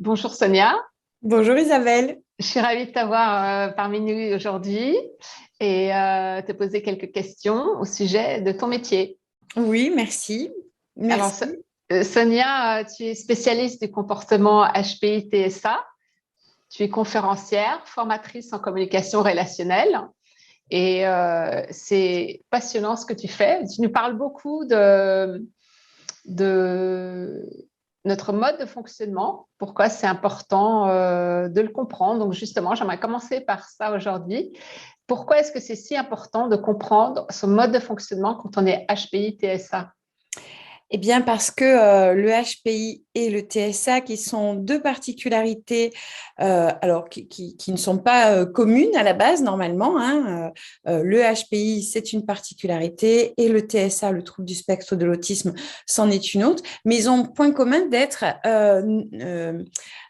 Bonjour Sonia, Bonjour Isabelle. je suis ravie de t'avoir parmi nous aujourd'hui et te poser quelques questions au sujet de ton métier. Oui, merci. Alors Merci. Sonia, tu es spécialiste du comportement HPI-TSA, tu es conférencière, formatrice en communication relationnelle et c'est passionnant ce que tu fais. Tu nous parles beaucoup de notre mode de fonctionnement, pourquoi c'est important de le comprendre. Donc justement, j'aimerais commencer par ça aujourd'hui. Pourquoi est-ce que c'est si important de comprendre son mode de fonctionnement quand on est HPI-TSA? Eh bien, parce que le HPI et le TSA, qui sont deux particularités, alors qui ne sont pas communes à la base normalement, hein. Le HPI, c'est une particularité et le TSA, le trouble du spectre de l'autisme, c'en est une autre, mais ils ont point commun d'être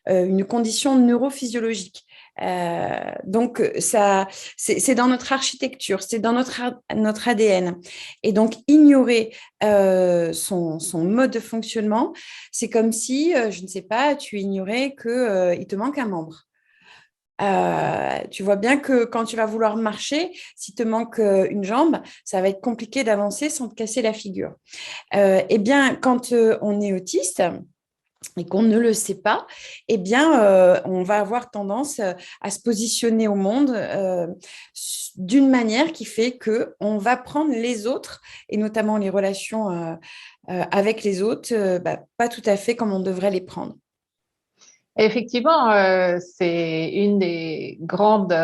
une condition neurophysiologique. Donc, c'est dans notre architecture, c'est dans notre ADN. Et donc, ignorer son mode de fonctionnement, c'est comme si, je ne sais pas, tu ignorais qu'il te manque un membre. Tu vois bien que quand tu vas vouloir marcher, s'il te manque une jambe, ça va être compliqué d'avancer sans te casser la figure. Eh bien, quand on est autiste, et qu'on ne le sait pas, eh bien, on va avoir tendance à se positionner au monde d'une manière qui fait que on va prendre les autres, et notamment les relations avec les autres, pas tout à fait comme on devrait les prendre. Effectivement, c'est une des grandes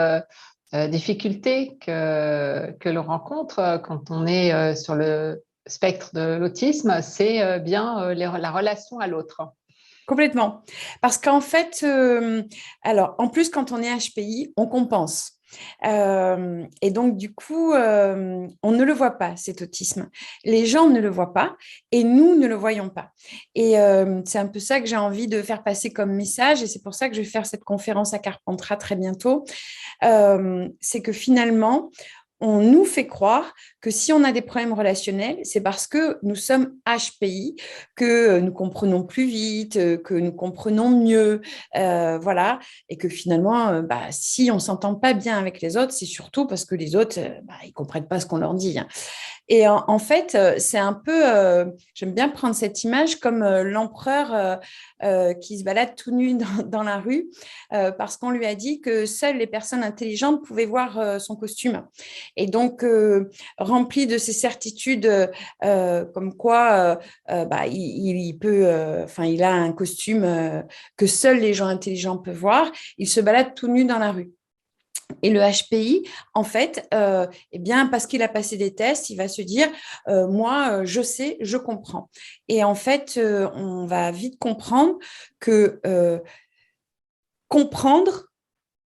difficultés que l'on rencontre quand on est sur le spectre de l'autisme, c'est bien la relation à l'autre. Complètement. Parce qu'en fait, alors, en plus, quand on est HPI, on compense. Et donc, du coup, on ne le voit pas, cet autisme. Les gens ne le voient pas et nous ne le voyons pas. Et c'est un peu ça que j'ai envie de faire passer comme message. Et c'est pour ça que je vais faire cette conférence à Carpentras très bientôt. C'est que finalement, on nous fait croire que si on a des problèmes relationnels, c'est parce que nous sommes HPI, que nous comprenons plus vite, que nous comprenons mieux, voilà, et que finalement, si on s'entend pas bien avec les autres, c'est surtout parce que les autres, ils comprennent pas ce qu'on leur dit, hein. Et en fait, c'est un peu, j'aime bien prendre cette image comme l'empereur qui se balade tout nu dans la rue parce qu'on lui a dit que seules les personnes intelligentes pouvaient voir son costume. Et donc, rempli de ces certitudes comme quoi il peut, enfin, il a un costume que seuls les gens intelligents peuvent voir, il se balade tout nu dans la rue. Et le HPI, en fait, eh bien, parce qu'il a passé des tests, il va se dire, moi, je sais, je comprends. Et en fait, on va vite comprendre que comprendre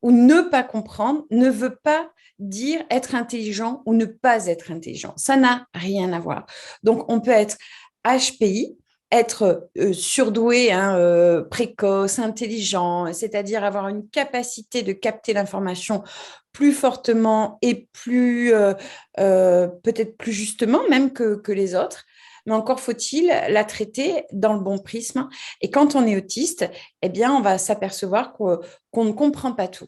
ou ne pas comprendre ne veut pas dire être intelligent ou ne pas être intelligent. Ça n'a rien à voir. Donc, on peut être HPI, être surdoué, hein, précoce, intelligent, c'est-à-dire avoir une capacité de capter l'information plus fortement et plus peut-être plus justement même que les autres. Mais encore faut-il la traiter dans le bon prisme. Et quand on est autiste, eh bien, on va s'apercevoir qu'on ne comprend pas tout.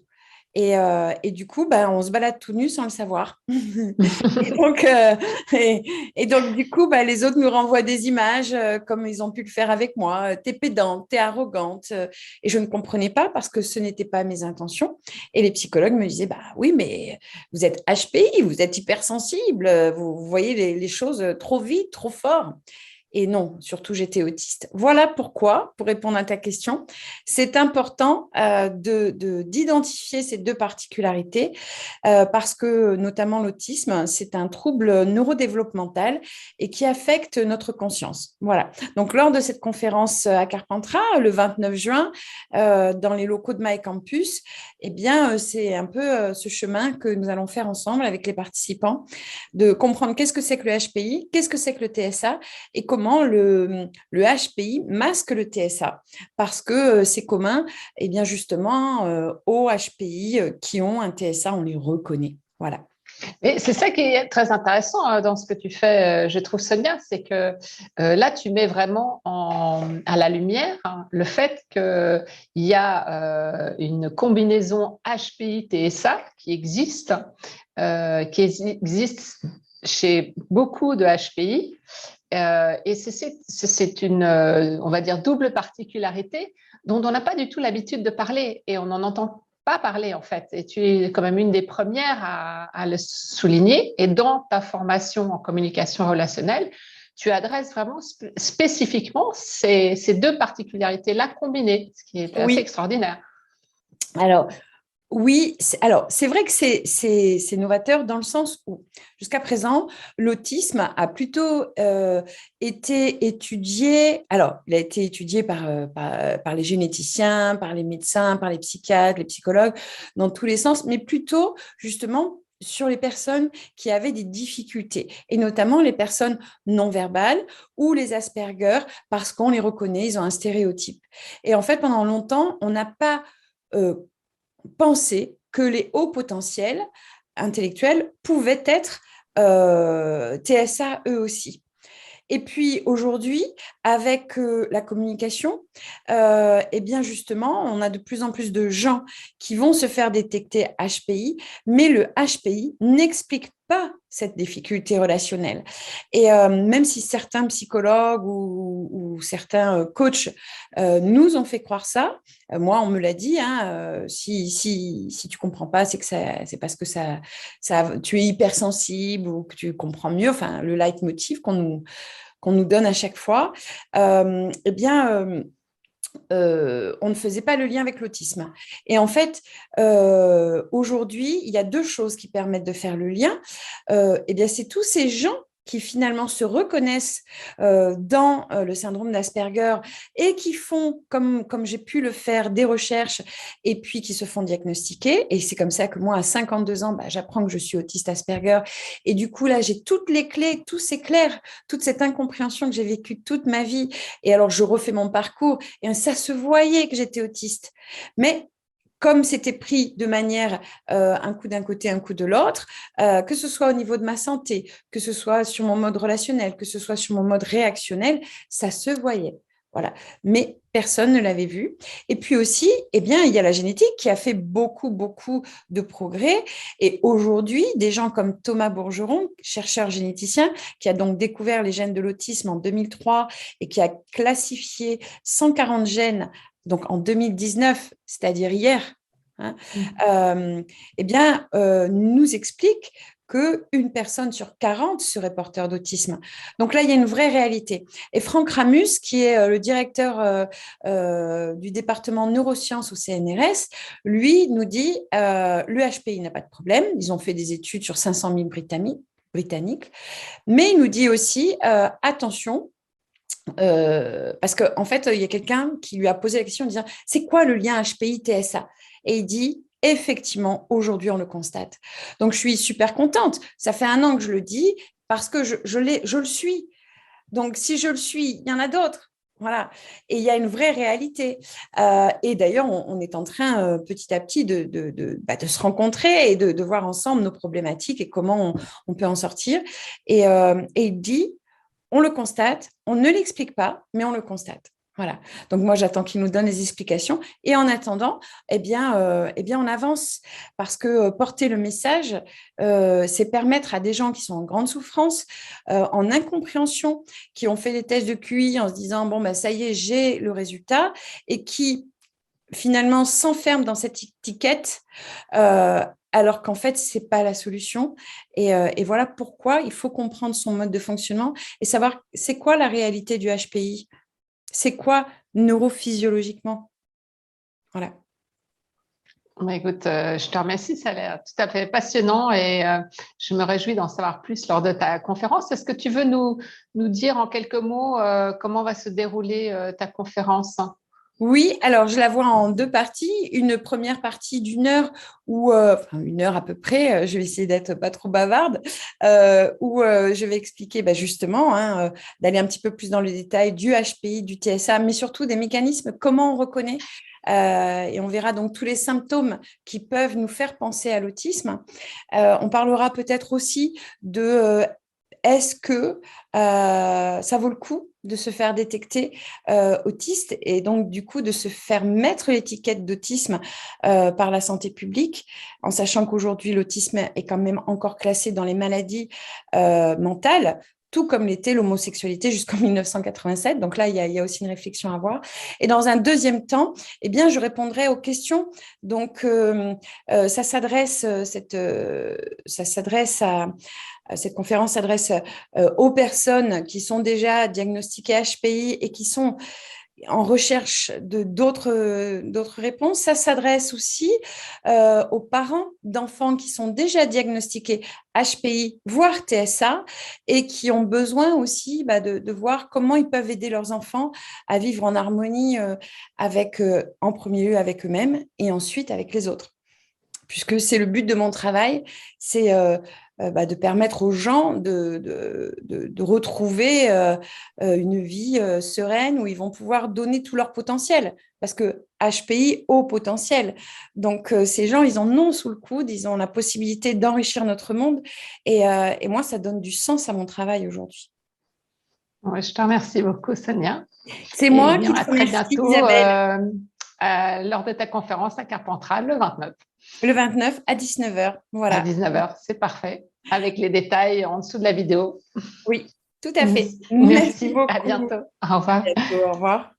Et du coup, on se balade tout nu sans le savoir. Et donc, du coup, les autres nous renvoient des images comme ils ont pu le faire avec moi. T'es pédante, t'es arrogante. Et je ne comprenais pas parce que ce n'était pas mes intentions. Et les psychologues me disaient, bah oui, mais vous êtes HPI, vous êtes hypersensible, vous voyez les choses trop vite, trop fort. Et non, surtout, j'étais autiste. Voilà pourquoi, pour répondre à ta question, c'est important d'identifier ces deux particularités parce que notamment l'autisme, c'est un trouble neurodéveloppemental et qui affecte notre conscience. Voilà. Donc, lors de cette conférence à Carpentras, le 29 juin, dans les locaux de My Campus, eh bien, c'est un peu ce chemin que nous allons faire ensemble avec les participants, de comprendre qu'est-ce que c'est que le HPI, qu'est-ce que c'est que le TSA et comment le HPI masque le TSA. Parce que c'est commun, et bien justement, aux HPI qui ont un TSA, on les reconnaît. Voilà. Et c'est ça qui est très intéressant dans ce que tu fais, je trouve ça bien, c'est que là, tu mets vraiment à la lumière le fait qu'il y a une combinaison HPI-TSA qui existe chez beaucoup de HPI. Et c'est une, on va dire, double particularité dont on n'a pas du tout l'habitude de parler et on n'en entend pas parler en fait. Et tu es quand même une des premières à le souligner. Et dans ta formation en communication relationnelle, tu adresses vraiment spécifiquement ces deux particularités-là combinées, ce qui est assez Oui, extraordinaire. alors oui, alors c'est vrai que c'est novateur dans le sens où jusqu'à présent, l'autisme a plutôt été étudié, alors il a été étudié par les généticiens, par les médecins, par les psychiatres, les psychologues, dans tous les sens, mais plutôt justement sur les personnes qui avaient des difficultés, et notamment les personnes non verbales ou les Asperger, parce qu'on les reconnaît, ils ont un stéréotype. Et en fait, pendant longtemps, on n'a pas penser que les hauts potentiels intellectuels pouvaient être TSA eux aussi. Et puis aujourd'hui, avec la communication, eh bien justement, on a de plus en plus de gens qui vont se faire détecter HPI, mais le HPI n'explique pas cette difficulté relationnelle. Et même si certains psychologues ou certains coachs nous ont fait croire ça, moi on me l'a dit, hein, si tu comprends pas, c'est que c'est parce que tu es hypersensible ou que tu comprends mieux. Enfin, le leitmotiv qu'on nous donne à chaque fois, eh bien, on ne faisait pas le lien avec l'autisme. Et en fait, aujourd'hui, il y a deux choses qui permettent de faire le lien. Eh bien, c'est tous ces gens qui finalement se reconnaissent dans le syndrome d'Asperger et qui font, comme j'ai pu le faire, des recherches et puis qui se font diagnostiquer. Et c'est comme ça que moi, à 52 ans, j'apprends que je suis autiste Asperger. Et du coup, là, j'ai toutes les clés, tout s'éclaire, toute cette incompréhension que j'ai vécue toute ma vie. Et alors, je refais mon parcours et ça se voyait que j'étais autiste. Mais comme c'était pris de manière un coup d'un côté, un coup de l'autre, que ce soit au niveau de ma santé, que ce soit sur mon mode relationnel, que ce soit sur mon mode réactionnel, ça se voyait. Voilà. Mais personne ne l'avait vu. Et puis aussi, eh bien, il y a la génétique qui a fait beaucoup, beaucoup de progrès. Et aujourd'hui, des gens comme Thomas Bourgeron, chercheur généticien, qui a donc découvert les gènes de l'autisme en 2003 et qui a classifié 140 gènes donc en 2019, c'est-à-dire hier, hein, eh bien, nous explique qu'une personne sur 40 serait porteur d'autisme. Donc là, il y a une vraie réalité. Et Franck Ramus, qui est le directeur du département neurosciences au CNRS, lui nous dit le HPI n'a pas de problème. Ils ont fait des études sur 500 000 Britanniques. Mais il nous dit aussi attention, parce qu'en fait, il y a quelqu'un qui lui a posé la question en disant c'est quoi le lien HPI-TSA? Et il dit effectivement, aujourd'hui, on le constate. Donc, je suis super contente. Ça fait 1 an que je le dis parce que je le suis. Donc, si je le suis, il y en a d'autres. Voilà. Et il y a une vraie réalité. Et d'ailleurs, on est en train petit à petit de se rencontrer et de voir ensemble nos problématiques et comment on peut en sortir. Et il dit on le constate, on ne l'explique pas, mais on le constate. Voilà. Donc moi, j'attends qu'il nous donne les explications. Et en attendant, on avance parce que porter le message, c'est permettre à des gens qui sont en grande souffrance, en incompréhension, qui ont fait des tests de QI en se disant bon ça y est, j'ai le résultat, et qui finalement s'enferment dans cette étiquette. Alors qu'en fait, ce n'est pas la solution. Et voilà pourquoi il faut comprendre son mode de fonctionnement et savoir c'est quoi la réalité du HPI, c'est quoi neurophysiologiquement. Voilà. Écoute, je te remercie, ça a l'air tout à fait passionnant et je me réjouis d'en savoir plus lors de ta conférence. Est-ce que tu veux nous dire en quelques mots comment va se dérouler ta conférence? Oui, alors je la vois en deux parties. Une première partie d'une heure où, enfin une heure à peu près, je vais essayer d'être pas trop bavarde, où je vais expliquer justement, hein, d'aller un petit peu plus dans le détail du HPI, du TSA, mais surtout des mécanismes, comment on reconnaît. Et on verra donc tous les symptômes qui peuvent nous faire penser à l'autisme. On parlera peut-être aussi de est-ce que ça vaut le coup de se faire détecter autiste et donc du coup de se faire mettre l'étiquette d'autisme par la santé publique, en sachant qu'aujourd'hui l'autisme est quand même encore classé dans les maladies mentales, tout comme l'était l'homosexualité jusqu'en 1987. Donc là, il y a aussi une réflexion à avoir. Et dans un deuxième temps, eh bien, je répondrai aux questions. Donc, ça s'adresse à cette conférence s'adresse aux personnes qui sont déjà diagnostiquées HPI et qui sont en recherche de d'autres réponses. Ça s'adresse aussi aux parents d'enfants qui sont déjà diagnostiqués HPI, voire TSA, et qui ont besoin aussi de voir comment ils peuvent aider leurs enfants à vivre en harmonie avec, en premier lieu avec eux-mêmes et ensuite avec les autres. Puisque c'est le but de mon travail, c'est de permettre aux gens de retrouver une vie sereine où ils vont pouvoir donner tout leur potentiel. Parce que HPI, haut potentiel. Donc, ces gens, ils en ont sous le coude, ils ont la possibilité d'enrichir notre monde. Et moi, ça donne du sens à mon travail aujourd'hui. Ouais, je te remercie beaucoup, Sonia. C'est Et moi bien, qui te à très remercie, bientôt Isabelle. lors de ta conférence à Carpentras le 29 Le 29 à 19h. à Voilà. 19h. C'est parfait. Avec les détails en dessous de la vidéo. Oui, tout à fait. Merci Merci. À beaucoup. bientôt. Au revoir. À bientôt. Au revoir.